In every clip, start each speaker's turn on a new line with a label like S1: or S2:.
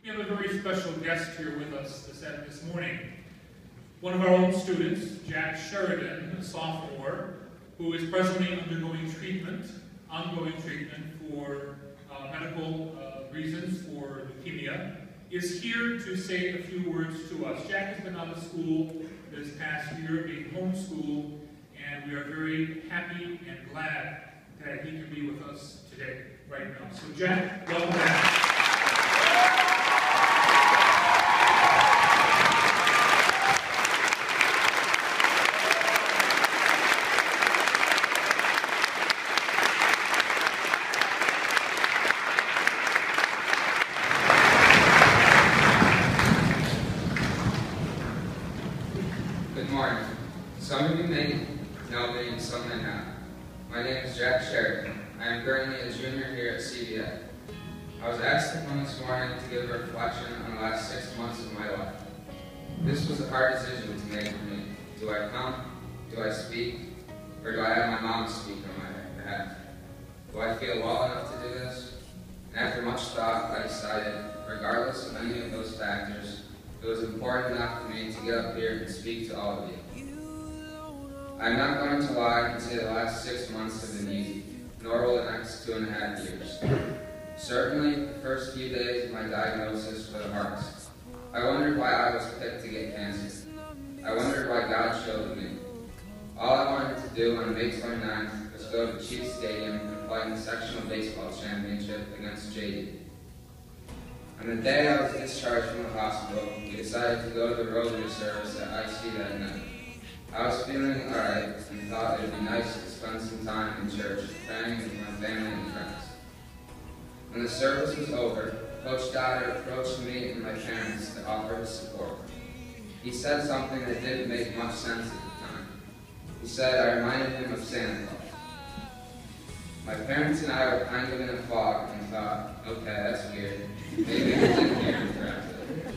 S1: We have a very special guest here with us this morning. One of our own students, Jack Sheridan, a sophomore, who is presently undergoing ongoing treatment for medical reasons for leukemia, is here to say a few words to us. Jack has been out of school this past year, being homeschooled, and we are very happy and glad that he can be with us today, right now. So Jack, welcome back.
S2: Good morning. Some of you may know me and some may not. My name is Jack Sheridan. I am currently a junior here at CBA. I was asked to come this morning to give a reflection on the last 6 months of my life. This was a hard decision to make for me. Do I come? Do I speak? Or do I have my mom speak on my behalf? Do I feel well enough to do this? And after much thought, I decided, regardless of any of those factors, it was important enough for me to get up here and speak to all of you. I'm not going to lie and say the last 6 months have been easy, nor will the next 2.5 years. Certainly, the first few days of my diagnosis were the hardest. I wondered why I was picked to get cancer. I wondered why God showed me. All I wanted to do on May 29th was go to Chiefs Stadium and play in the sectional baseball championship against JD. On the day I was discharged from the hospital, we decided to go to the rosary service at IC that night. I was feeling alright and thought it would be nice to spend some time in church praying with my family and friends. When the service was over, Coach Dodder approached me and my parents to offer his support. He said something that didn't make much sense at the time. He said I reminded him of Santa Claus. My parents and I were kind of in a fog and thought, okay, that's weird. Maybe I didn't hear him correctly.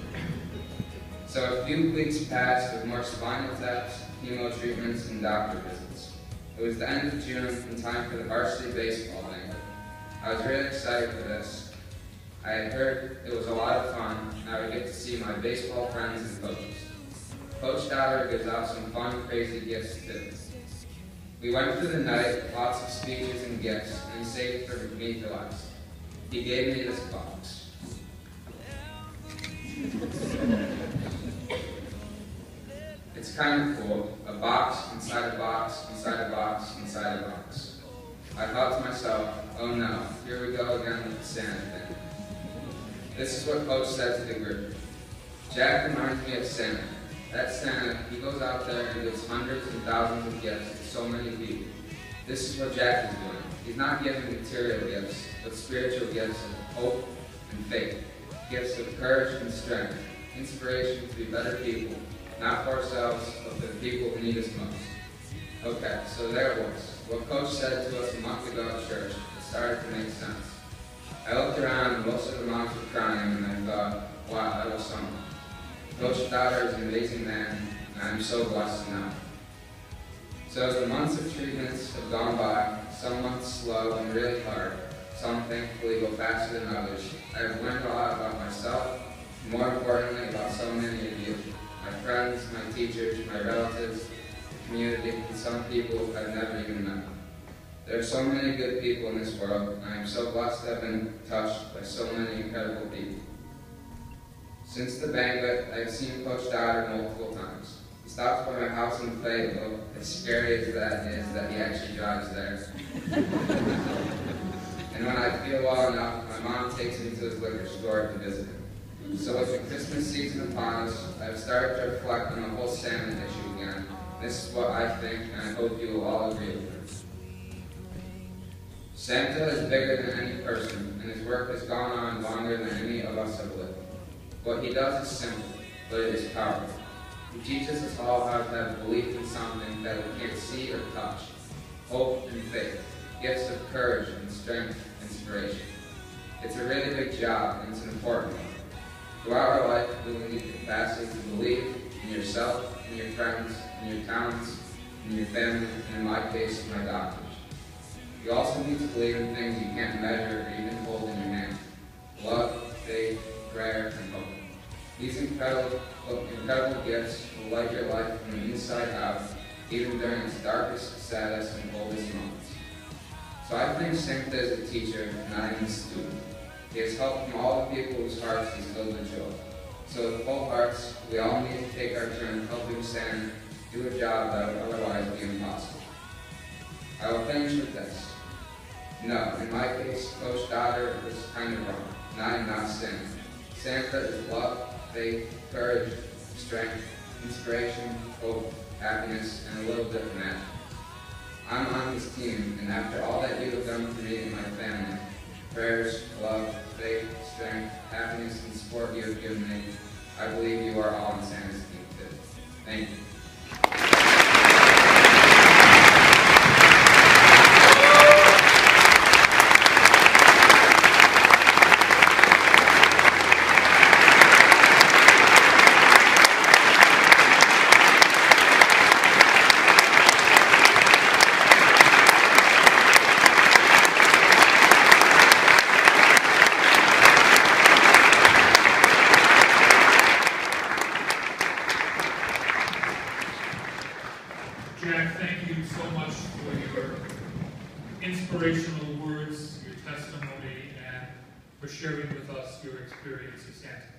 S2: So a few weeks passed with more spinal taps, chemo treatments, and doctor visits. It was the end of June and time for the varsity baseball banquet. I was really excited for this. I had heard it was a lot of fun, and I would get to see my baseball friends and coaches. Coach Dodder gives out some fun, crazy gifts too. We went through the night, lots of speeches and gifts, and he saved for me for last. He gave me this box. It's kind of cool. A box, inside a box, inside a box, inside a box. I thought to myself, oh no, here we go again with the Santa thing. This is what Coach said to the group. Jack reminds me of Santa. That Santa, he goes out there and gives hundreds and thousands of gifts to so many people. This is what Jack is doing. He's not giving material gifts, but spiritual gifts of hope and faith. Gifts of courage and strength. Inspiration to be better people, not for ourselves, but for the people who need us most. Okay, so there it was. What Coach said to us a month ago at church, it started to make sense. I looked around and most of the moms were crying, and I thought, wow, that was something. Coach Dodder is an amazing man, and I'm so blessed to know. So as the months of treatments have gone by, some months slow and really hard, some thankfully go faster than others, I have learned a lot about myself, and more importantly about so many of you, my friends, my teachers, my relatives, the community, and some people I've never even met. There are so many good people in this world, and I am so blessed to have been touched by so many incredible people. Since the banquet, I have seen Coach Dodder multiple times. He stops by my house in Fayetteville, as scary as that is that he actually drives there. And when I feel well enough, my mom takes me to his liquor store to visit him. So with the Christmas season upon us, I have started to reflect on the whole salmon issue again. This is what I think, and I hope you will all agree with me. Santa is bigger than any person, and his work has gone on longer than any of us have lived. What he does is simple, but it is powerful. He teaches us all how to have belief in something that we can't see or touch, hope and faith, gifts of courage and strength and inspiration. It's a really big job, and it's an important one. Throughout our life, we will need the capacity to believe in yourself, in your friends, in your talents, in your family, and in my case, my doctors. You also need to believe in things you can't measure or even hold in your hand. Love, faith, prayer, and hope. These incredible gifts will light your life from the inside out, even during its darkest, saddest, and coldest moments. So I thank Santa as a teacher, not as a student. He has helped from all the people whose hearts he's filled with joy. So with full hearts, we all need to take our turn helping Santa do a job that would otherwise be impossible. I will finish with this. No, in my case, Coach Daughter was kind of wrong. I'm not Santa. Santa is love, faith, courage, strength, inspiration, hope, happiness, and a little bit of magic. I'm on his team, and after all that you have done for me and my family, prayers, love, faith, strength, happiness, and support you have given me, I believe you are all on Santa's team too. Thank you.
S1: Jack, thank you so much for your inspirational words, your testimony, and for sharing with us your experience of Santa.